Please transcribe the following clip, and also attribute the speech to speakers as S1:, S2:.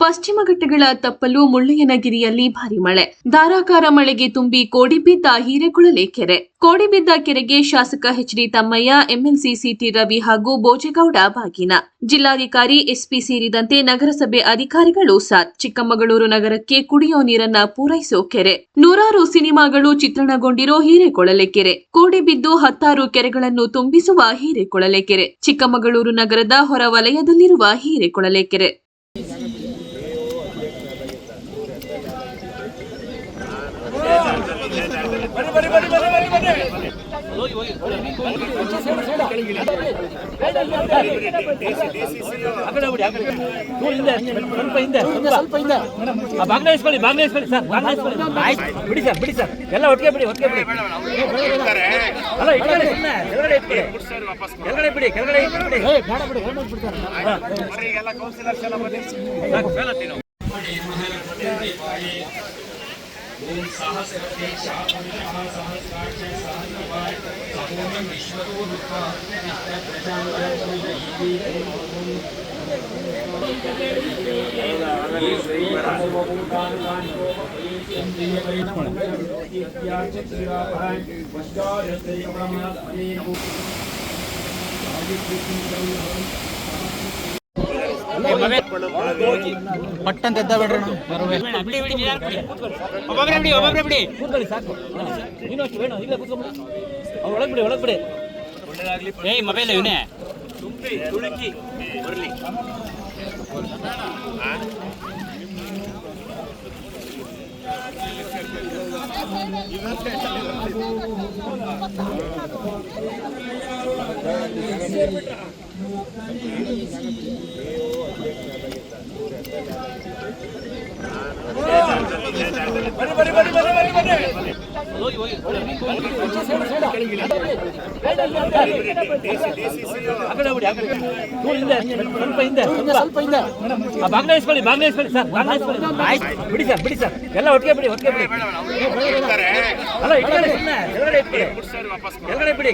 S1: ಪಶ್ಚಿಮ ಘಟ್ಟಗಳ ತಪ್ಪಲು ಮುಳ್ಳಯ್ಯನಗಿರಿಯಲ್ಲಿ ಭಾರಿ ಮಳೆ. ಧಾರಾಕಾರ ಮಳೆಗೆ ತುಂಬಿ ಕೋಡಿಬಿದ್ದ ಹಿರೇಕೊಳಲೆ ಕೆರೆ. ಕೋಡಿಬಿದ್ದ ಕೆರೆಗೆ ಶಾಸಕ ಎಚ್.ಡಿ. ತಮ್ಮಯ್ಯ, ಎಂಎಲ್ಸಿ ಸಿಟಿ ರವಿ ಹಾಗೂ ಬೋಜೇಗೌಡ ಬಾಗಿನ. ಜಿಲ್ಲಾಧಿಕಾರಿ, ಎಸ್ಪಿ ಸೇರಿದಂತೆ ನಗರಸಭೆ ಅಧಿಕಾರಿಗಳು ಸಾಥ್. ಚಿಕ್ಕಮಗಳೂರು ನಗರಕ್ಕೆ ಕುಡಿಯೋ ನೀರನ್ನ ಪೂರೈಸೋ ಕೆರೆ. ನೂರಾರು ಸಿನಿಮಾಗಳು ಚಿತ್ರಣಗೊಂಡಿರೋ ಹಿರೇಕೊಳಲೆ ಕೆರೆ. ಕೋಡಿಬಿದ್ದು 10 ಕೆರೆಗಳನ್ನು ತುಂಬಿಸುವ ಹಿರೇಕೊಳಲೆ ಕೆರೆ. ಚಿಕ್ಕಮಗಳೂರು ನಗರದ ಹೊರವಲಯದಲ್ಲಿರುವ ಹಿರೇಕೊಳಲೆ ಕೆರೆ.
S2: ಬಿಡಿ ಸರ್ ಎಲ್ಲ ಒಟ್ಟಿಗೆ ಬಿಡಿ ಅಲ್ಲ ಕೆಳಗಡೆ ಬಿಡಿ ओम सहस्रते शापनः सहस्राक्ष सहस्रपाय सपूर्णं विश्वतो दुःखा ಪಟ್ಟಂತ ಎದ್ದ ಬೇಡ್ರಿ ಒಬ್ಬೊಬ್ಬರೇ ಬಿಡಿ ಕೂತ್ಕೊಳ್ಳಿ ಸಾಕು ನೀನು ಅಷ್ಟು ಬೇಡ ಇಲ್ಲ ಕೂತ್ಕೊಂಡ್ಬಿಡಿ ಒಳಗೆ ಬಿಡಿ ಏಯ್ ಮೊಬೈಲ್ ಇವನೇ ತುಳುಕಿ ಬರಲಿ ಸ್ವಲ್ಪ ಹಿಂದೆ ಬಾಗ್ನ ಇಸ್ಕೊಳ್ಳಿ ಸರ್ ಬಿಡಿ ಸರ್ ಎಲ್ಲ ಒಟ್ಟಿಗೆ ಬಿಡಿ ಅಲ್ಲ ಕೆಳಗಡೆ ಬಿಡಿ